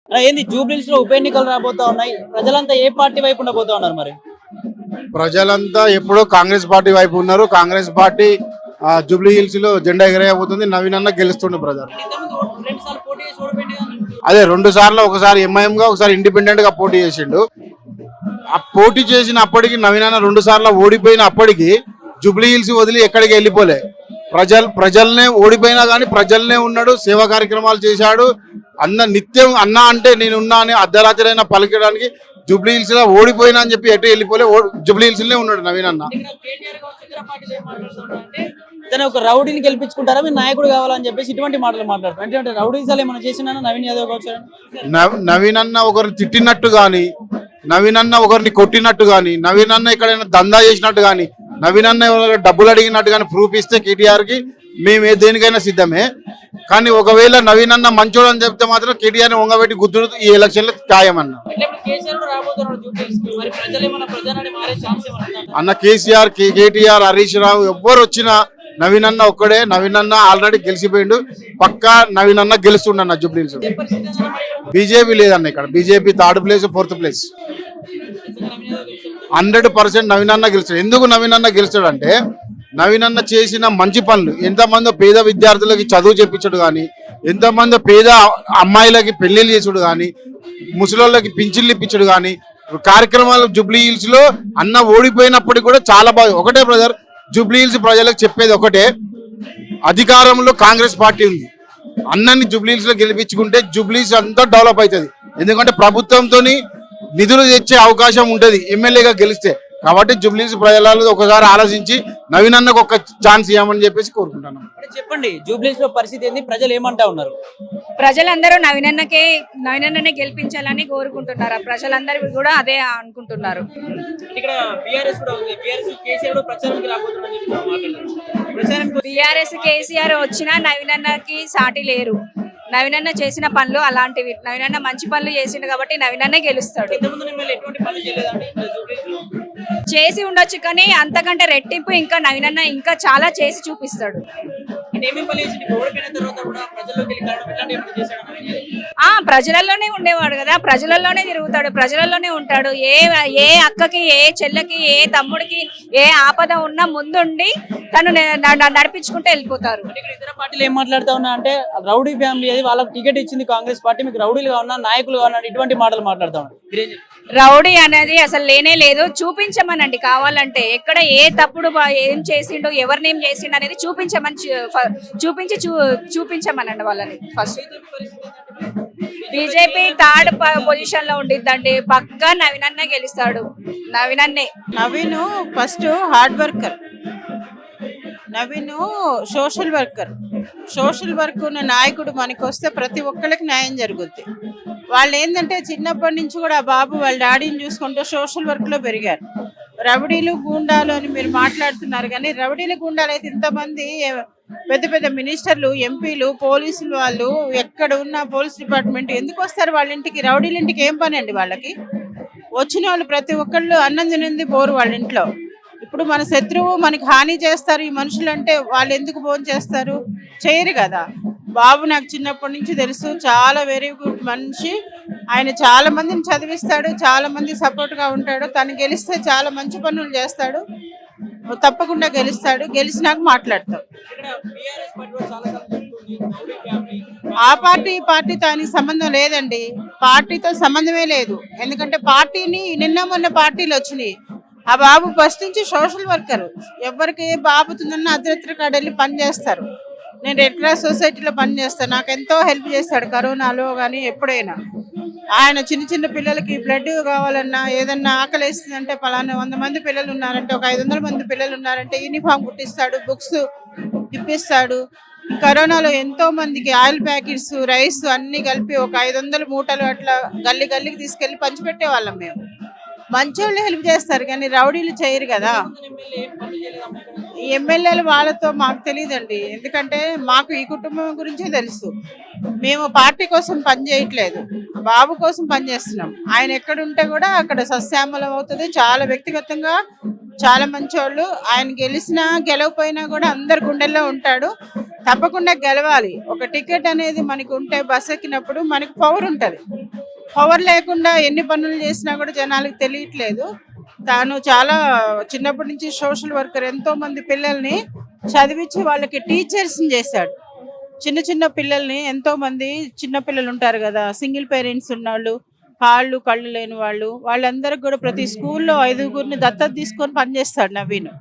ఏంది జూబ్లీస్ లో ఉప ఎన్నికలు రాబోతా ఉన్నాయి. ప్రజలంతా ఏ పార్టీ వైపు ఉండబోతా ఉన్నారు మరి? ప్రజలంతా ఎప్పుడో కాంగ్రెస్ పార్టీ వైపు ఉన్నారు. కాంగ్రెస్ పార్టీ జూబ్లీ హిల్స్ లో జెండా ఎగరేయబోతుంది. నవీన్ అన్న గెలుస్తుండే ప్రజలు. రెండు సార్లు పోటీ చేసి ఓడిపోయింది కదా. అదే 2 సార్లు, ఒకసారి ఎంఐఎం గా, ఒకసారి ఇండిపెండెంట్ గా పోటీ చేసిండు. ఆ పోటీ చేసినప్పటికీ నవీన్ అన్న 2 సార్లు ఓడిపోయిన అప్పటికి జూబ్లీ హిల్స్ వదిలి ఎక్కడికి వెళ్ళిపోలే. ప్రజల్నే ఓడిపోయినా కానీ ప్రజల్నే ఉన్నాడు. సేవా కార్యక్రమాలు చేశాడు. నిత్యం అన్న అంటే నేనున్నా అని అర్ధరాత్రైనా పలికడానికి జూబ్లీ హిల్స్ లో ఓడిపోయినా అని చెప్పి ఎటు వెళ్ళిపోలే. జూబ్లీ హిల్స్ లో ఉన్నాడు నవీన్ అన్న. తన ఒక రౌడీని గెలిపించుకుంటారా, మీరు నాయకుడు కావాలని చెప్పేసి ఇటువంటి మాటలు మాట్లాడతారు. అంటే రౌడీసాలు ఏమైనా చేసినా నవీన్ యాదవ్ కావచ్చు. నవీన్ అన్న ఒకరిని తిట్టినట్టు గాని, నవీన్ అన్న ఒకరిని కొట్టినట్టు గాని, నవీన్ అన్న ఎక్కడైనా దందా చేసినట్టు గాని, నవీన్ అన్న డబ్బులు అడిగినట్టు కానీ ప్రూఫ్ ఇస్తే కేటీఆర్ కి మేము దేనికైనా సిద్ధమే. కానీ ఒకవేళ నవీన్ అన్న మంచోడు అని చెప్తే మాత్రం కేటీఆర్ ని వంగబెట్టి గుద్దుడు ఈ ఎలక్షన్ లో ఖాయమన్న. అన్న కేసీఆర్, కేటీఆర్, హరీష్ రావు ఎవ్వరు వచ్చినా నవీన్ అన్న ఒక్కడే. నవీన్ అన్న ఆల్రెడీ గెలిచిపోయిండు. పక్కా నవీన్ అన్న గెలుస్తుండన్న జూబ్లీహిల్స్. బీజేపీ లేదన్న ఇక్కడ. BJP 3rd place 4th place. 100% Naveen అన్న గెలుస్తాడు. ఎందుకు నవీన్ అన్న గెలుస్తాడు అంటే నవీన్ అన్న చేసిన మంచి పనులు. ఎంతమంది పేద విద్యార్థులకి చదువు చెప్పించడు కానీ, ఎంతమంది పేద అమ్మాయిలకి పెళ్లిళ్ళు చేసుడు కానీ, ముసలోళ్ళకి పింఛన్లు ఇప్పించడు కానీ కార్యక్రమాలు జూబ్లీ హిల్స్ లో అన్న ఓడిపోయినప్పటికీ కూడా చాలా బాగా. ఒకటే బ్రదర్, జూబ్లీ హిల్స్ ప్రజలకు చెప్పేది ఒకటే, అధికారంలో కాంగ్రెస్ పార్టీ ఉంది. అన్నని జూబ్లీ హిల్స్ లో గెలిపించుకుంటే జూబ్లీ హిల్స్ అంతా డెవలప్ అవుతుంది. ఎందుకంటే ప్రభుత్వంతో నిధులు తెచ్చే అవకాశం ఉంటుంది ఎమ్మెల్యేగా గెలిస్తే. కాబట్టి జూబ్లీ హిల్స్ ప్రజలు ఒకసారి ఆలోచించి నవీన్ అన్నకు ఒక ఛాన్స్ ఇవ్వమని చెప్పేసి కోరుకుంటాను. చెప్పండి, జూబ్లీ హిల్స్ లో పరిస్థితి ఏంది? ప్రజలు ఏమంటా ఉన్నారు? ప్రజలందరూ నవీనన్నకే గెలిపించాలని కోరుకుంటున్నారు. ప్రజలందరూ కూడా అదే అనుకుంటున్నారు. ఇక్కడ బీఆర్ఎస్ కూడా ఉంది. బీఆర్ఎస్ కేసీఆర్ ప్రచారానికి రాబోతున్నారు. బీఆర్ఎస్ కేసీఆర్ వచ్చినా నవీనన్నకి సాటి లేరు. నవీనన్న చేసిన పనులు అలాంటివి. నవీనన్న మంచి పనులు చేసిండు కాబట్టి నవీనన్నే గెలుస్తాడు. చేసి ఉండొచ్చు కానీ అంతకంటే రెట్టింపు ఇంకా నవీనన్న ఇంకా చాలా చేసి చూపిస్తాడు. ప్రజలలోనే ఉండేవాడు కదా, ప్రజలలోనే తిరుగుతాడు, ప్రజలలోనే ఉంటాడు. ఏ అక్కకి, ఏ చెల్లెకి, ఏ తమ్ముడికి ఏ ఆపద ఉన్నా ముందుండి తను నడిపించుకుంటూ వెళ్ళిపోతారు. ఇతర పార్టీలు ఏం మాట్లాడుతా ఉన్నా అంటే రౌడీ ఫ్యామిలీ అది, వాళ్ళకి టికెట్ ఇచ్చింది కాంగ్రెస్ పార్టీ, మీకు రౌడీలుగా ఉన్నా నాయకులుగా ఉన్నా ఇటువంటి మాటలు మాట్లాడుతా ఉన్నారు. రౌడీ అనేది అసలు లేనే లేదు. చూపించమనండి కావాలంటే, ఎక్కడ ఏ తప్పుడు ఏం చేసిండు, ఎవరినేం చేసిండు అనేది చూపించమనండి వాళ్ళని. ఫస్ట్ బీజేపీ 3rd పొజిషన్ లో ఉండిద్దండి. పక్కా నవీనన్న గెలుస్తాడు. నవీనన్నే. Naveen first hard worker. Naveen social worker. Social work ఉన్న నాయకుడు మనకు వస్తే ప్రతి ఒక్కరికి న్యాయం జరుగుద్ది. వాళ్ళు ఏంటంటే చిన్నప్పటి నుంచి కూడా బాబు వాళ్ళ డాడీని చూసుకుంటూ సోషల్ వర్క్ లో పెరిగారు. రౌడీలు గూండాలు అని మీరు మాట్లాడుతున్నారు కానీ రౌడీలు గూండాలు అయితే ఇంతమంది పెద్ద పెద్ద మినిస్టర్లు, ఎంపీలు, పోలీసులు వాళ్ళు ఎక్కడ ఉన్న పోలీస్ డిపార్ట్మెంట్ ఎందుకు వస్తారు వాళ్ళ ఇంటికి? రౌడీల ఇంటికి ఏం పని అండి వాళ్ళకి? వచ్చిన వాళ్ళు ప్రతి ఒక్కళ్ళు అన్నం తినింది పోరు వాళ్ళ ఇంట్లో. ఇప్పుడు మన శత్రువు మనకి హాని చేస్తారు ఈ మనుషులు అంటే వాళ్ళు ఎందుకు భోజనం చేస్తారు? చేయరు కదా. బాబు నాకు చిన్నప్పటి నుంచి తెలుసు, చాలా వెరీ గుడ్ మనిషి. ఆయన చాలా మందిని చదివిస్తాడు, చాలా మంది సపోర్ట్గా ఉంటాడు. తను గెలిస్తే చాలా మంచి పనులు చేస్తాడు. తప్పకుండా గెలుస్తాడు. గెలిచినాక మాట్లాడతాం. ఆ పార్టీ ఈ పార్టీతో ఆయనకి సంబంధం లేదండి. పార్టీతో సంబంధమే లేదు. ఎందుకంటే పార్టీని నిన్న మొన్న పార్టీలు వచ్చినాయి. ఆ బాబు ఫస్ట్ నుంచి సోషల్ వర్కర్. ఎవరికి ఏ బాబుతుందన్న అర్ధరాత్రి కాడ వెళ్ళి పని చేస్తారు. నేను రెడ్ క్రాస్ సొసైటీలో పనిచేస్తాను. నాకు ఎంతో హెల్ప్ చేస్తాడు కరోనాలో కానీ ఎప్పుడైనా. ఆయన చిన్న చిన్న పిల్లలకి బ్లడ్ కావాలన్నా, ఏదన్నా ఆకలి వేస్తుందంటే పలానా 100 మంది పిల్లలు ఉన్నారంటే, ఒక 500 మంది పిల్లలు ఉన్నారంటే యూనిఫామ్ కుట్టిస్తాడు, బుక్స్ ఇప్పిస్తాడు. కరోనాలో ఎంతో మందికి ఆయిల్ ప్యాకెట్స్, రైస్ అన్ని కలిపి ఒక 500 మూటలు అట్లా గల్లీ గల్లీకి తీసుకెళ్లి పంచిపెట్టే వాళ్ళం మేము. మంచోళ్ళు హెల్ప్ చేస్తారు కానీ రౌడీలు చేయరు కదా. ఈ ఎమ్మెల్యేలు వాళ్ళతో మాకు తెలియదండి, ఎందుకంటే మాకు ఈ కుటుంబం గురించే తెలుసు. మేము పార్టీ కోసం పని చేయట్లేదు, బాబు కోసం పని చేస్తున్నాం. ఆయన ఎక్కడుంటే కూడా అక్కడ సస్యామలం అవుతుంది. చాలా వ్యక్తిగతంగా చాలా మంచోళ్ళు. ఆయన గెలిచినా గెలవపోయినా కూడా అందరి గుండెల్లో ఉంటాడు. తప్పకుండా గెలవాలి. ఒక టికెట్ అనేది మనకు ఉంటే బస్ ఎక్కినప్పుడు మనకు పవర్ ఉంటుంది. పవర్ లేకుండా ఎన్ని పనులు చేసినా కూడా జనాలకు తెలియట్లేదు. తాను చాలా చిన్నప్పటి నుంచి సోషల్ వర్కర్, ఎంతో మంది పిల్లల్ని చదివించి వాళ్ళకి టీచర్స్ని చేశాడు. చిన్న చిన్న పిల్లల్ని, ఎంతో మంది చిన్న పిల్లలు ఉంటారు కదా, సింగిల్ పేరెంట్స్ ఉన్నవాళ్ళు, కాళ్ళు కళ్ళు లేని వాళ్ళు, వాళ్ళందరికి కూడా ప్రతి స్కూల్లో 5గురిని దత్తత తీసుకొని పనిచేస్తాడు నవీన్.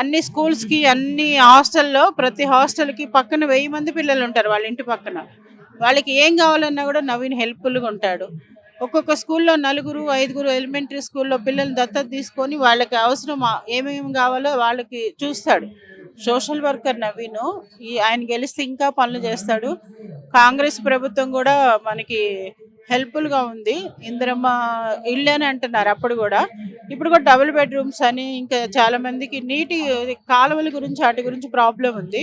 అన్ని స్కూల్స్కి, అన్ని హాస్టల్లో, ప్రతి హాస్టల్కి పక్కన 1000 మంది పిల్లలు ఉంటారు వాళ్ళ ఇంటి పక్కన. వాళ్ళకి ఏం కావాలన్నా కూడా నవీన్ హెల్ప్ఫుల్గా ఉంటాడు. ఒక్కొక్క స్కూల్లో 4, 5 ఎలిమెంటరీ స్కూల్లో పిల్లల్ని దత్తత తీసుకొని వాళ్ళకి అవసరం ఏమేమి కావాలో వాళ్ళకి చూస్తాడు. Social worker Naveen. ఆయన గెలిస్తే ఇంకా పనులు చేస్తాడు. కాంగ్రెస్ ప్రభుత్వం కూడా మనకి హెల్ప్ఫుల్గా ఉంది. ఇందిరమ్మ ఇల్లు అని అంటున్నారు అప్పుడు కూడా, ఇప్పుడు కూడా డబుల్ బెడ్రూమ్స్ అని, ఇంకా చాలా మందికి నీటి కాలువల గురించి వాటి గురించి ప్రాబ్లం ఉంది,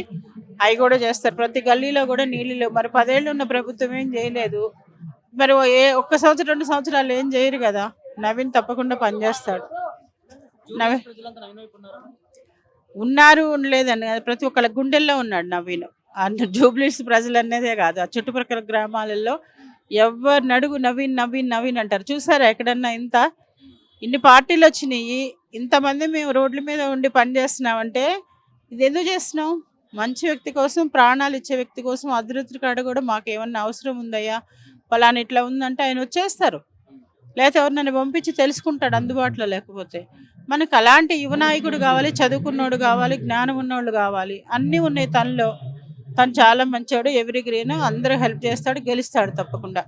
అవి కూడా చేస్తారు. ప్రతి గల్లీలో కూడా నీళ్ళు లేవు. మరి 10 ఏళ్ళు ఉన్న ప్రభుత్వం ఏం చేయలేదు. మరి ఒక్క సంవత్సరం 2 సంవత్సరాలు ఏం చేయరు కదా. నవీన్ తప్పకుండా పనిచేస్తాడు. నవీన్ ఉన్నారు ఉండలేదని కాదు, ప్రతి ఒక్కళ్ళ గుండెల్లో ఉన్నాడు నవీన్. జూబ్లీస్ ప్రజలు అనేదే కాదు, ఆ చుట్టుపక్కల గ్రామాలలో ఎవరిని అడుగు నవీన్ నవీన్ నవీన్ అంటారు. చూసారా ఎక్కడన్నా ఇన్ని పార్టీలు వచ్చినాయి, ఇంతమంది మేము రోడ్ల మీద ఉండి పనిచేస్తున్నామంటే ఇది ఎందుకు చేస్తున్నాం? మంచి వ్యక్తి కోసం, ప్రాణాలు ఇచ్చే వ్యక్తి కోసం. అదృష్టి కాడ కూడా మాకు ఏమన్నా అవసరం ఉందయ్యా, పలానా ఇట్లా ఉందంటే ఆయన వచ్చేస్తారు. లేకపోతే ఎవరినైనా పంపించి తెలుసుకుంటాడు అందుబాటులో లేకపోతే. మనకు అలాంటి యువ నాయకుడు కావాలి, చదువుకున్నోడు కావాలి, జ్ఞానం ఉన్నోళ్ళు కావాలి. అన్నీ ఉన్నాయి తనలో. తను చాలా మంచోడు, ఎవరి గ్రీన్, అందరూ హెల్ప్ చేస్తాడు, గెలుస్తాడు తప్పకుండా.